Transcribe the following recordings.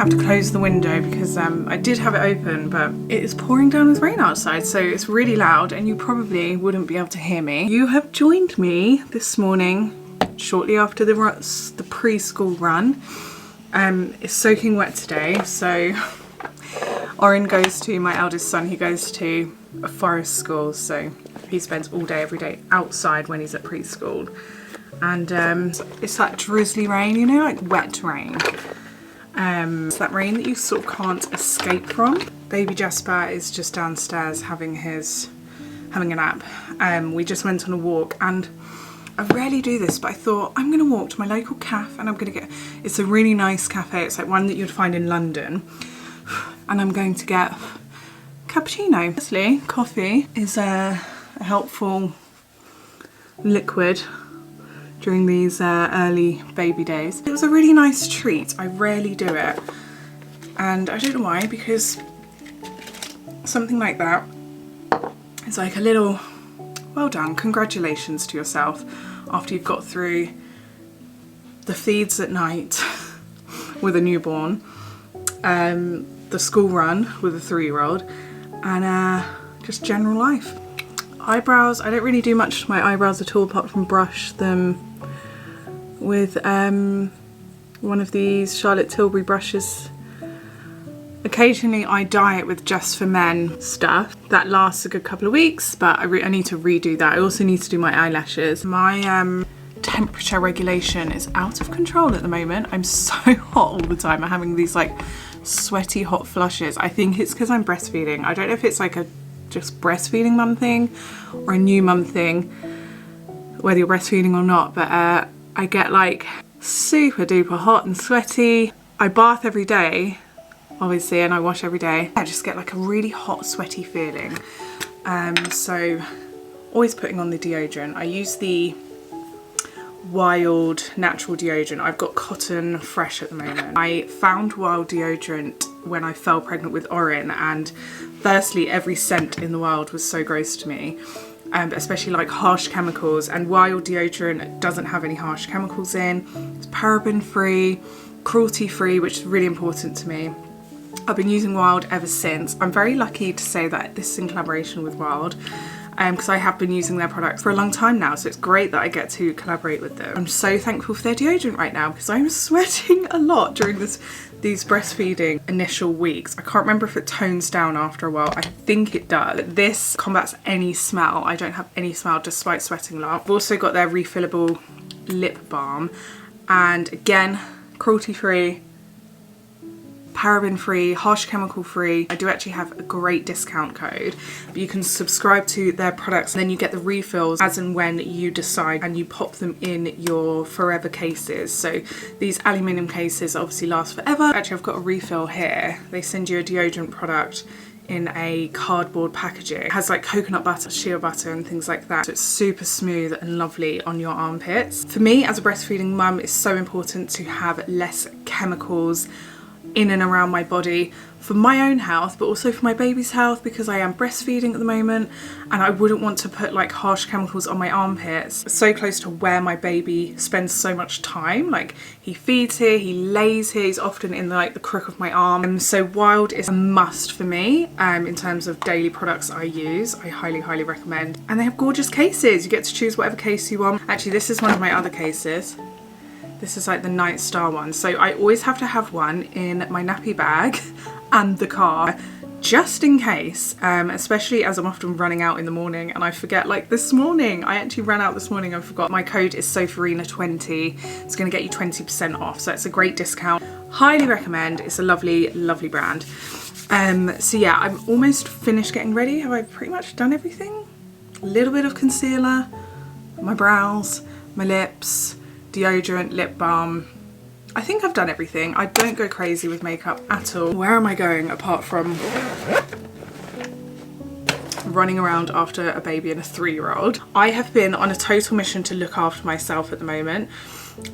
have to close the window because I did have it open, but it is pouring down with rain outside, so it's really loud and you probably wouldn't be able to hear me. You have joined me this morning shortly after the preschool run. It's soaking wet today, so Oren goes to, my eldest son, he goes to a forest school, so he spends all day every day outside when he's at preschool. And it's that drizzly rain, you know, like wet rain. It's that rain that you sort of can't escape from. Baby Jasper is just downstairs having a nap. We just went on a walk, and I rarely do this, but I thought I'm gonna walk to my local cafe and I'm gonna get, it's a really nice cafe, it's like one that you'd find in London, and I'm going to get cappuccino. Firstly, coffee is a helpful liquid during these early baby days. It was a really nice treat. I rarely do it, and I don't know why, because something like that is like a little well done, congratulations to yourself after you've got through the feeds at night with a newborn, the school run with a 3-year-old, and just general life. Eyebrows, I don't really do much to my eyebrows at all apart from brush them with one of these Charlotte Tilbury brushes. Occasionally I dye it with Just for Men stuff. That lasts a good couple of weeks, but I need to redo that. I also need to do my eyelashes. My temperature regulation is out of control at the moment. I'm so hot all the time. I'm having these like sweaty hot flushes. I think it's because I'm breastfeeding. I don't know if it's like a just breastfeeding mum thing or a new mum thing, whether you're breastfeeding or not, but I get like super duper hot and sweaty. I bath every day, obviously, and I wash every day. I just get like a really hot, sweaty feeling. So always putting on the deodorant. I use the Wild natural deodorant. I've got Cotton Fresh at the moment. I found Wild deodorant when I fell pregnant with Oren, and firstly, every scent in the world was so gross to me. Especially like harsh chemicals, and Wild deodorant doesn't have any harsh chemicals in. It's paraben free, cruelty free, which is really important to me. I've been using Wild ever since. I'm very lucky to say that this is in collaboration with Wild, because I have been using their products for a long time now, so it's great that I get to collaborate with them. I'm so thankful for their deodorant right now because I'm sweating a lot during these breastfeeding initial weeks. I can't remember if it tones down after a while. I think it does. This combats any smell. I don't have any smell despite sweating a lot. I've also got their refillable lip balm, and again, cruelty free, paraben free, harsh chemical free. I do actually have a great discount code, but you can subscribe to their products and then you get the refills as and when you decide, and you pop them in your forever cases. So these aluminium cases obviously last forever. Actually, I've got a refill here. They send you a deodorant product in a cardboard packaging. It has like coconut butter, shea butter and things like that. So it's super smooth and lovely on your armpits. For me as a breastfeeding mum, it's so important to have less chemicals in and around my body for my own health, but also for my baby's health, because I am breastfeeding at the moment and I wouldn't want to put like harsh chemicals on my armpits so close to where my baby spends so much time. Like, he feeds here, he lays here, he's often in the crook of my arm. So Wild is a must for me in terms of daily products I use. I highly recommend. And they have gorgeous cases. You get to choose whatever case you want. Actually, this is one of my other cases. This is like the Night Star one. So I always have to have one in my nappy bag and the car, just in case, especially as I'm often running out in the morning and I forget. Like this morning, I actually ran out this morning and forgot. My code is Sofarina20. It's going to get you 20% off. So it's a great discount. Highly recommend. It's a lovely brand. So yeah, I'm almost finished getting ready. Have I pretty much done everything? A little bit of concealer, my brows, my lips, deodorant, lip balm. I think I've done everything. I don't go crazy with makeup at all. Where am I going apart from running around after a baby and a 3-year-old? I have been on a total mission to look after myself at the moment.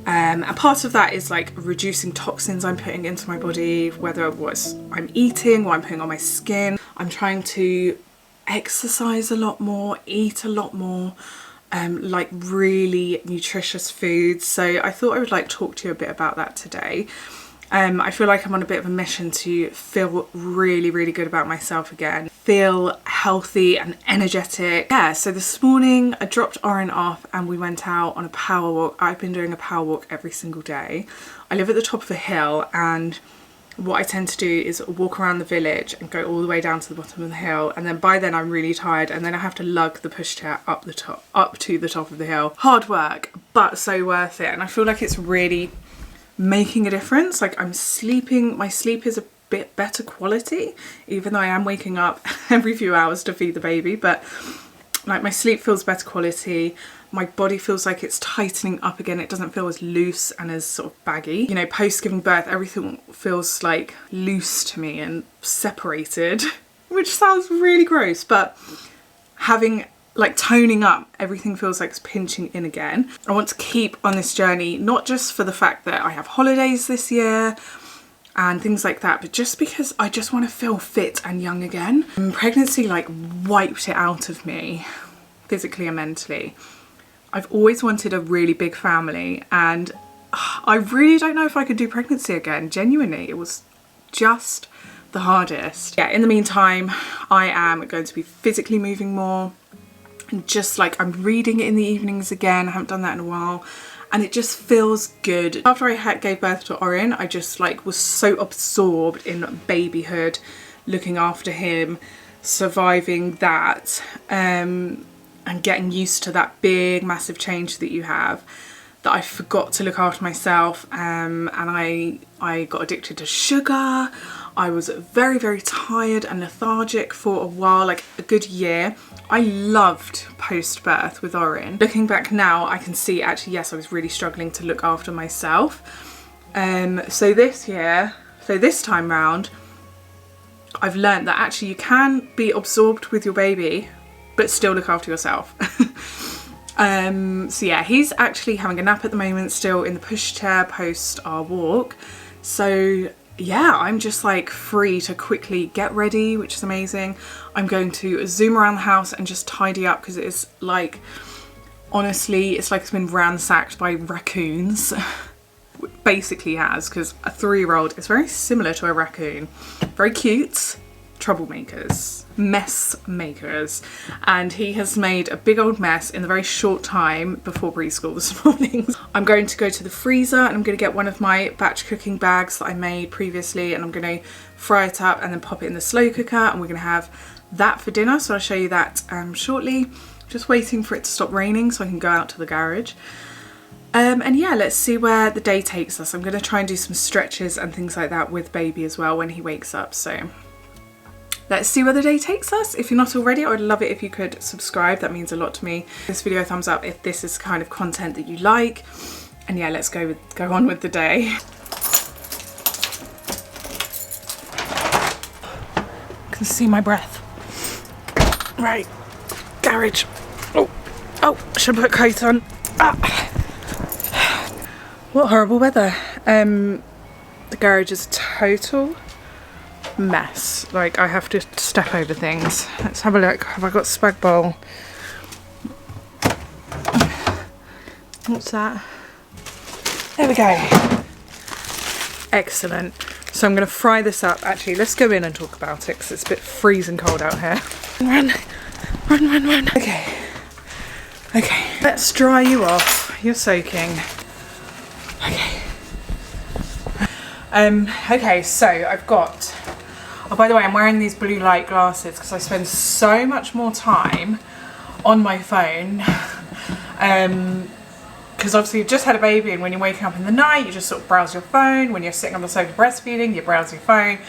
And part of that is like reducing toxins I'm putting into my body, whether what I'm eating, what I'm putting on my skin. I'm trying to exercise a lot more, eat a lot more, like really nutritious foods. So I thought I would like talk to you a bit about that today. I feel like I'm on a bit of a mission to feel really, really good about myself again. Feel healthy and energetic. Yeah, so this morning I dropped Oren off and we went out on a power walk. I've been doing a power walk every single day. I live at the top of a hill, and what I tend to do is walk around the village and go all the way down to the bottom of the hill, and then by then I'm really tired, and then I have to lug the pushchair up to the top of the hill. Hard work, but so worth it, and I feel like it's really making a difference. Like I'm sleeping, my sleep is a bit better quality, even though I am waking up every few hours to feed the baby, but like my sleep feels better quality. My body feels like it's tightening up again. It doesn't feel as loose and as sort of baggy. You know, post giving birth, everything feels like loose to me and separated, which sounds really gross, but having like toning up, everything feels like it's pinching in again. I want to keep on this journey, not just for the fact that I have holidays this year and things like that, but just because I just want to feel fit and young again. And pregnancy like wiped it out of me, physically and mentally. I've always wanted a really big family, and I really don't know if I could do pregnancy again. Genuinely, it was just the hardest. Yeah, in the meantime, I am going to be physically moving more. And just like I'm reading it in the evenings again. I haven't done that in a while, and it just feels good. After I gave birth to Oren, I just like was so absorbed in babyhood, looking after him, surviving that, and getting used to that big massive change that you have, that I forgot to look after myself, and I got addicted to sugar. I was very, very tired and lethargic for a while, like a good year. I loved post-birth with Oren. Looking back now, I can see actually, yes, I was really struggling to look after myself. So this time round, I've learned that actually you can be absorbed with your baby, but still look after yourself. So yeah, he's actually having a nap at the moment, still in the pushchair post our walk. So yeah, I'm just like free to quickly get ready, which is amazing. I'm going to zoom around the house and just tidy up, because it is like, honestly, it's like it's been ransacked by raccoons. Basically has, because a 3-year-old is very similar to a raccoon. Very cute, troublemakers, mess makers, and he has made a big old mess in the very short time before preschool this morning. I'm going to go to the freezer and I'm going to get one of my batch cooking bags that I made previously, and I'm going to fry it up and then pop it in the slow cooker, and we're going to have that for dinner. So I'll show you that shortly. Just waiting for it to stop raining so I can go out to the garage. And yeah, let's see where the day takes us. I'm going to try and do some stretches and things like that with baby as well when he wakes up, so let's see where the day takes us. If you're not already, I would love it if you could subscribe. That means a lot to me. This video, thumbs up if this is the kind of content that you like. And yeah, let's go on with the day. I can see my breath. Right, garage. Oh, should put a coat on. Ah. What horrible weather. The garage is a total mess. Like, I have to step over things. Let's have a look. Have I got spag bowl? What's that? There we go. Excellent. So I'm going to fry this up. Actually, let's go in and talk about it, because it's a bit freezing cold out here. Run. Okay. Let's dry you off. You're soaking. Okay, so I've got, oh, by the way, I'm wearing these blue light glasses because I spend so much more time on my phone, because obviously you've just had a baby, and when you're waking up in the night, you just sort of browse your phone. When you're sitting on the sofa breastfeeding, you browse your phone.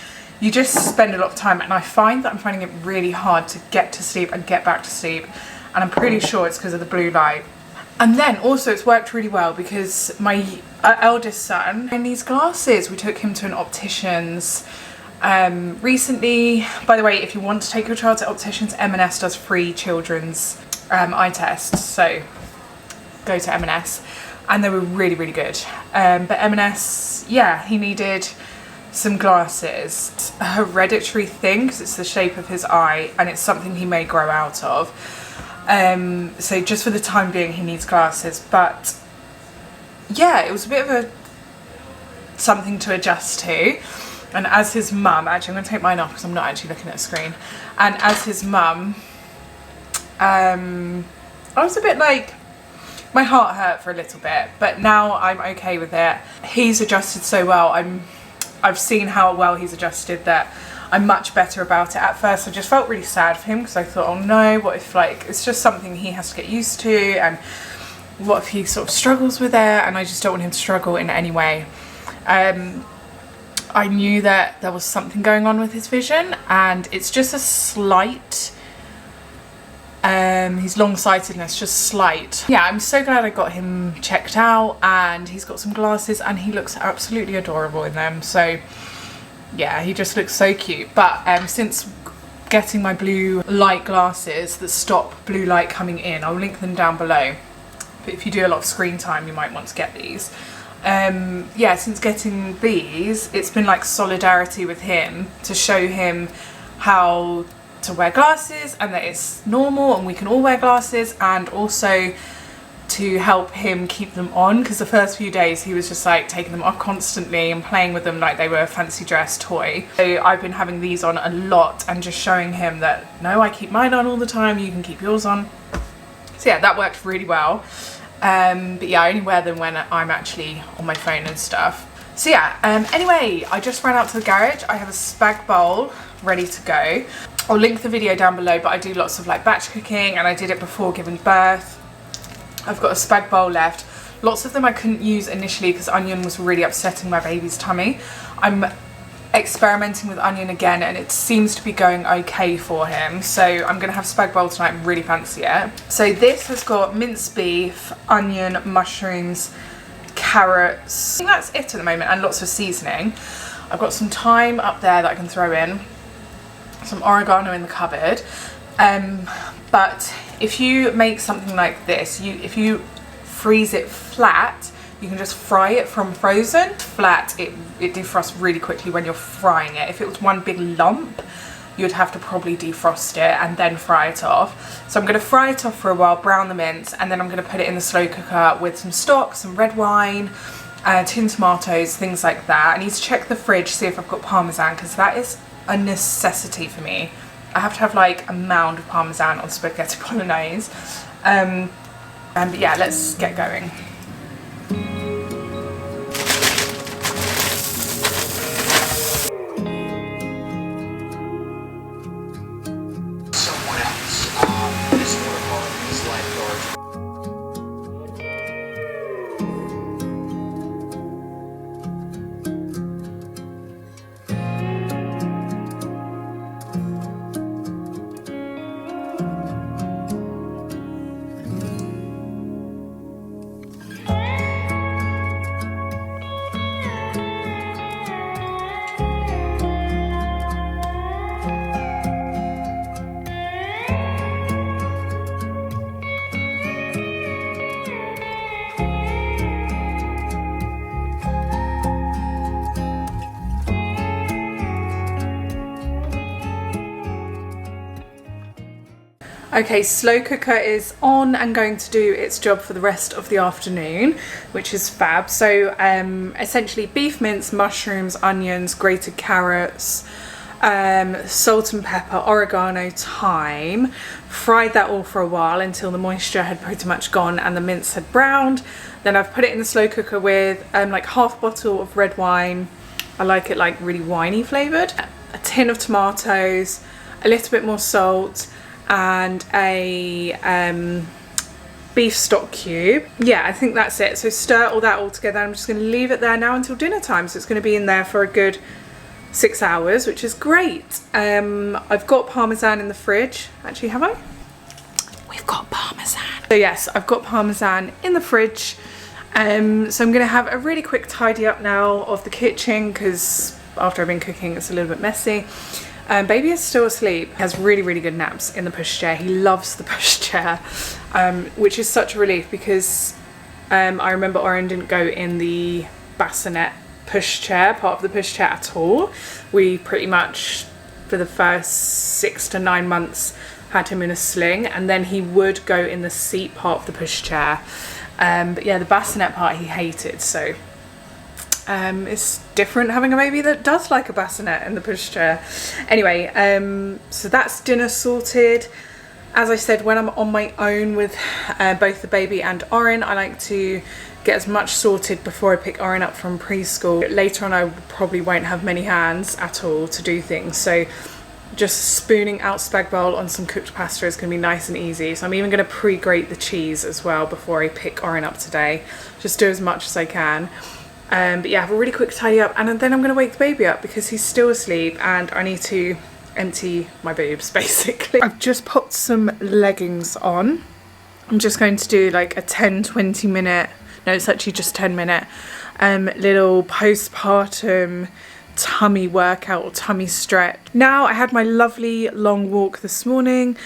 You just spend a lot of time, and I find that I'm finding it really hard to get to sleep and get back to sleep, and I'm pretty sure it's because of the blue light. And then also it's worked really well because my eldest son needs glasses. We took him to an optician's recently. By the way, if you want to take your child to opticians, M&S does free children's eye tests, so go to M&S, and they were really, really good. But M&S, yeah, he needed some glasses. It's a hereditary thing because it's the shape of his eye, and it's something he may grow out of. So just for the time being he needs glasses, but yeah, it was a bit of a something to adjust to. And as his mum, actually I'm going to take mine off because I'm not actually looking at a screen, and as his mum, I was a bit like, my heart hurt for a little bit, but now I'm okay with it. He's adjusted so well. I've seen how well he's adjusted that I'm much better about it. At first I just felt really sad for him because I thought, oh no, what if like it's just something he has to get used to, and what if he sort of struggles with it, and I just don't want him to struggle in any way. I knew that there was something going on with his vision, and it's just a slight, his long-sightedness, just slight. Yeah, I'm so glad I got him checked out, and he's got some glasses and he looks absolutely adorable in them. So yeah, he just looks so cute. But since getting my blue light glasses that stop blue light coming in, I'll link them down below, but if you do a lot of screen time you might want to get these. Yeah, since getting these, it's been like solidarity with him to show him how to wear glasses and that it's normal and we can all wear glasses, and also to help him keep them on, because the first few days he was just like taking them off constantly and playing with them like they were a fancy dress toy. So I've been having these on a lot and just showing him that no, I keep mine on all the time, you can keep yours on. So yeah, that worked really well. But yeah, I only wear them when I'm actually on my phone and stuff. So yeah, anyway, I just ran out to the garage. I have a spag bowl ready to go. I'll link the video down below, but I do lots of like batch cooking, and I did it before giving birth. I've got a spag bowl left. Lots of them I couldn't use initially because onion was really upsetting my baby's tummy. I'm experimenting with onion again and it seems to be going okay for him, so I'm gonna have spag bowl tonight and really fancy it. So this has got minced beef, onion, mushrooms, carrots, I think that's it at the moment, and lots of seasoning. I've got some thyme up there that I can throw in, some oregano in the cupboard. But if you make something like this, if you freeze it flat, you can just fry it from frozen. Flat, it defrosts really quickly when you're frying it. If it was one big lump, you'd have to probably defrost it and then fry it off. So I'm going to fry it off for a while, brown the mince, and then I'm going to put it in the slow cooker with some stock, some red wine, tinned tomatoes, things like that. I need to check the fridge, see if I've got parmesan, because that is a necessity for me. I have to have like a mound of parmesan on spaghetti bolognese. But yeah, let's get going. Okay, slow cooker is on and going to do its job for the rest of the afternoon, which is fab. So essentially beef mince, mushrooms, onions, grated carrots, salt and pepper, oregano, thyme. Fried that all for a while until the moisture had pretty much gone and the mince had browned. Then I've put it in the slow cooker with like half bottle of red wine. I like it like really winey flavoured. A tin of tomatoes, a little bit more salt, and a beef stock cube. Yeah, I think that's it. So stir all that all together. I'm just going to leave it there now until dinner time. So it's going to be in there for a good 6 hours, which is great. I've got parmesan in the fridge. Actually, have I? We've got parmesan. So yes, I've got parmesan in the fridge. So I'm going to have a really quick tidy up now of the kitchen, because after I've been cooking it's a little bit messy. Baby is still asleep. He has really, really good naps in the pushchair. He loves the pushchair, which is such a relief, because I remember Oren didn't go in the bassinet pushchair, part of the pushchair at all. We pretty much, for the first 6 to 9 months, had him in a sling, and then he would go in the seat part of the pushchair. But yeah, the bassinet part he hated, so It's different having a baby that does like a bassinet in the pushchair. Anyway, so that's dinner sorted. As I said, when I'm on my own with both the baby and Orin, I like to get as much sorted before I pick Orin up from preschool. Later on, I probably won't have many hands at all to do things, so just spooning out spag bowl on some cooked pasta is going to be nice and easy. So I'm even going to pre-grate the cheese as well before I pick Orin up today. Just do as much as I can. But yeah, have a really quick tidy up, and then I'm going to wake the baby up because he's still asleep and I need to empty my boobs basically. I've just popped some leggings on. I'm just going to do like a 10-20 minute, no, it's actually just 10-minute little postpartum tummy workout or tummy stretch. Now, I had my lovely long walk this morning,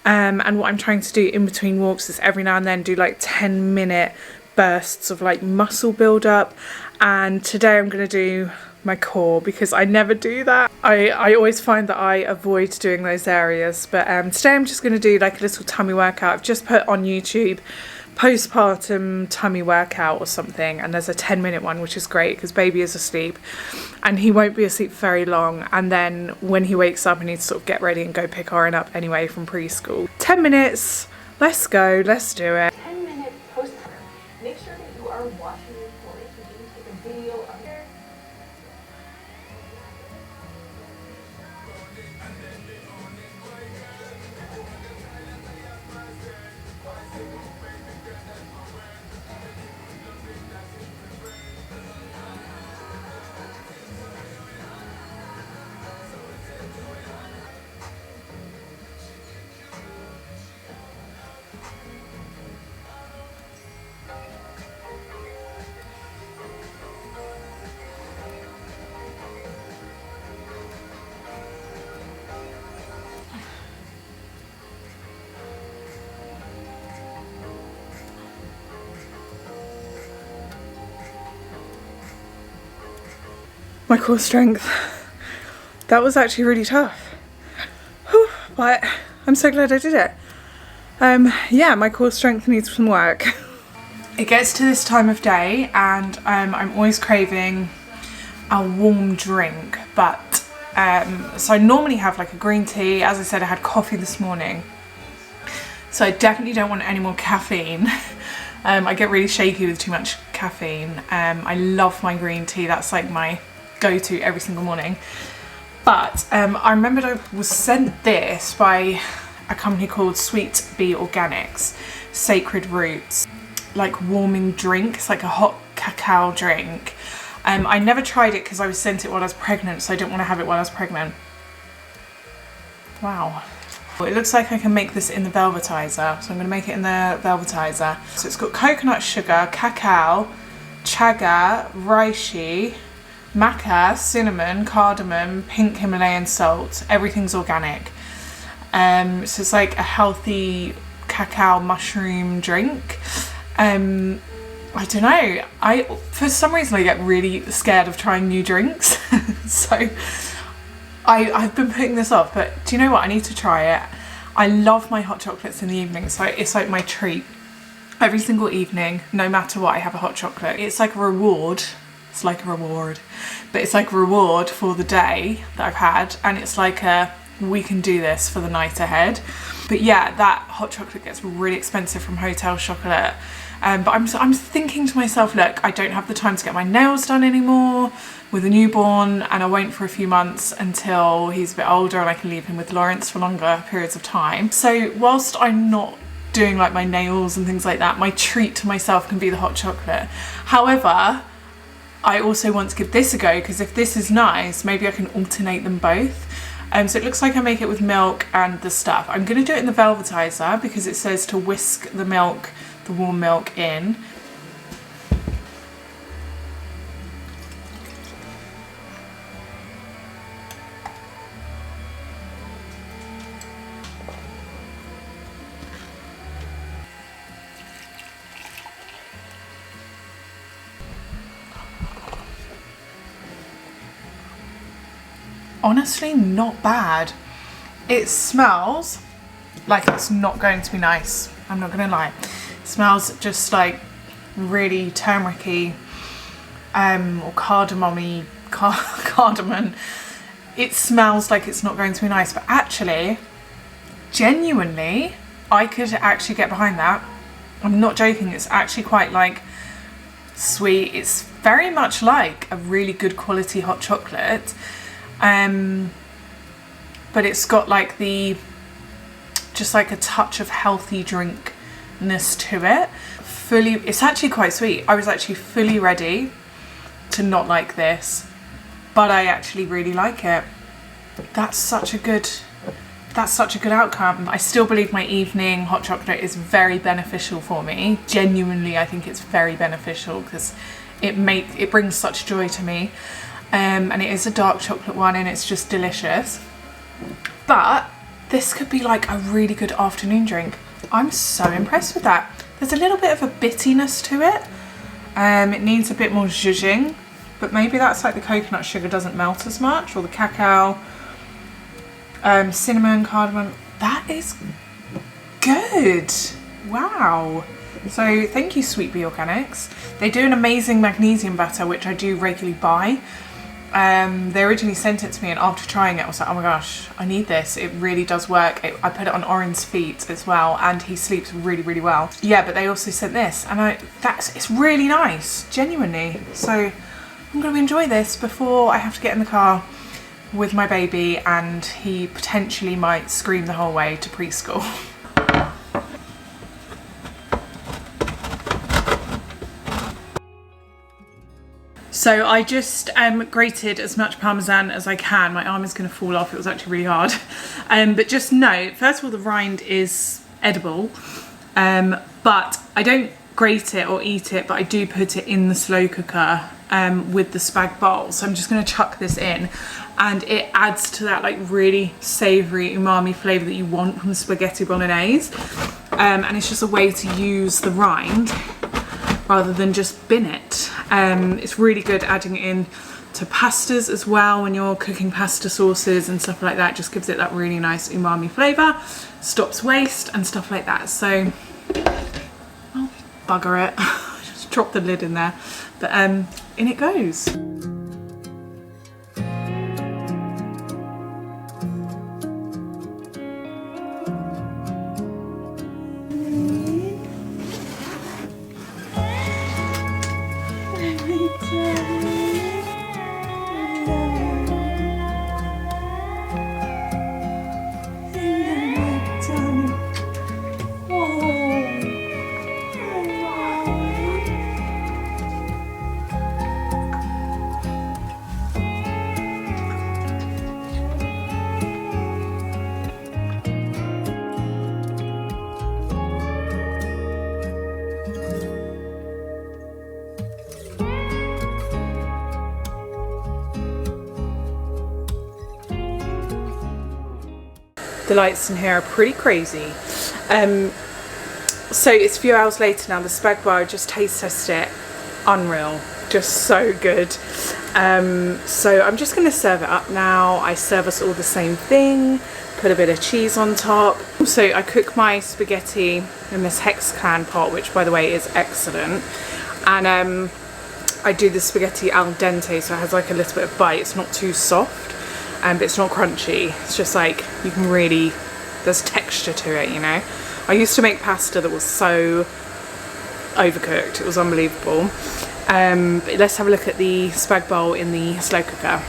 and what I'm trying to do in between walks is every now and then do like 10-minute bursts of like muscle build up, and today I'm going to do my core because I never do that. I always find that I avoid doing those areas, but today I'm just going to do like a little tummy workout. I've just put on YouTube postpartum tummy workout or something, and there's a 10-minute one which is great because baby is asleep and he won't be asleep very long, and then when he wakes up I need to sort of get ready and go pick Orin up anyway from preschool. 10 minutes, let's go, let's do it. 10-minute postpartum. Make sure that you are watching your core. You can take a video of it. My core strength, that was actually really tough. Whew, but I'm so glad I did it. Yeah, my core strength needs some work. It gets to this time of day and I'm always craving a warm drink, but so I normally have like a green tea. As I said, I had coffee this morning, so I definitely don't want any more caffeine. I get really shaky with too much caffeine. I love my green tea, that's like my go-to every single morning. But I remembered I was sent this by a company called Sweet Bee Organics, Sacred Roots, like warming drink. It's like a hot cacao drink. I never tried it because I was sent it while I was pregnant, so I didn't want to have it while I was pregnant. Wow. It looks like I can make this in the velvetizer, so I'm going to make it in the velvetizer. So it's got coconut sugar, cacao, chaga, reishi, maca, cinnamon, cardamom, pink Himalayan salt. Everything's organic. So it's like a healthy cacao mushroom drink. I don't know, for some reason I get really scared of trying new drinks. So I've been putting this off, but do you know what? I need to try it. I love my hot chocolates in the evening, so it's like my treat. Every single evening, no matter what, I have a hot chocolate. It's like a reward. It's like a reward, but it's like a reward for the day that I've had, and it's like a we can do this for the night ahead. But yeah, that hot chocolate gets really expensive from Hotel Chocolate. But I'm thinking to myself, look, I don't have the time to get my nails done anymore with a newborn, and I won't for a few months until he's a bit older and I can leave him with Lawrence for longer periods of time. So whilst I'm not doing like my nails and things like that, my treat to myself can be the hot chocolate. However, I also want to give this a go, because if this is nice, maybe I can alternate them both. So it looks like I make it with milk and the stuff. I'm going to do it in the velvetizer because it says to whisk the milk, the warm milk in. Honestly, not bad. It smells like it's not going to be nice. I'm not gonna lie. It smells just like really turmeric-y, or cardamom. It smells like it's not going to be nice, but actually, genuinely, I could actually get behind that. I'm not joking, it's actually quite like sweet. It's very much like a really good quality hot chocolate, but it's got like just like a touch of healthy drinkness to it. It's actually quite sweet. I was actually fully ready to not like this, but I actually really like it. That's such a good outcome. I still believe my evening hot chocolate is very beneficial for me. Genuinely, I think it's very beneficial because it brings such joy to me. And it is a dark chocolate one and it's just delicious. But this could be like a really good afternoon drink. I'm so impressed with that. There's a little bit of a bittiness to it. It needs a bit more zhuzhing, but maybe that's like the coconut sugar doesn't melt as much, or the cacao, cinnamon, cardamom. That is good. Wow. So thank you, Sweet Bee Organics. They do an amazing magnesium butter, which I do regularly buy. They originally sent it to me, and after trying it I was like, oh my gosh, I need this. It really does work. I put it on Oren's feet as well, and he sleeps really, really well. Yeah, but they also sent this, and it's really nice, genuinely. So I'm going to enjoy this before I have to get in the car with my baby and he potentially might scream the whole way to preschool. So I just grated as much Parmesan as I can. My arm is going to fall off. It was actually really hard. But just note, first of all, the rind is edible, but I don't grate it or eat it, but I do put it in the slow cooker with the spag bowl. So I'm just going to chuck this in, and it adds to that like really savoury umami flavour that you want from the spaghetti bolognese. And it's just a way to use the rind rather than just bin it. It's really good adding it in to pastas as well when you're cooking pasta sauces and stuff like that. It just gives it that really nice umami flavour, stops waste and stuff like that. So, oh, bugger it. Just drop the lid in there. But in it goes. The lights in here are pretty crazy. So it's a few hours later now. The spag bar, just taste test it, unreal, just so good. So I'm just gonna serve it up now. I serve us all the same thing, put a bit of cheese on top. So I cook my spaghetti in this Hexclan pot, which by the way is excellent. And I do the spaghetti al dente, so it has like a little bit of bite. It's not too soft. But it's not crunchy. It's just like, you can really, there's texture to it, you know. I used to make pasta that was so overcooked. It was unbelievable. But let's have a look at the spag bowl in the slow cooker.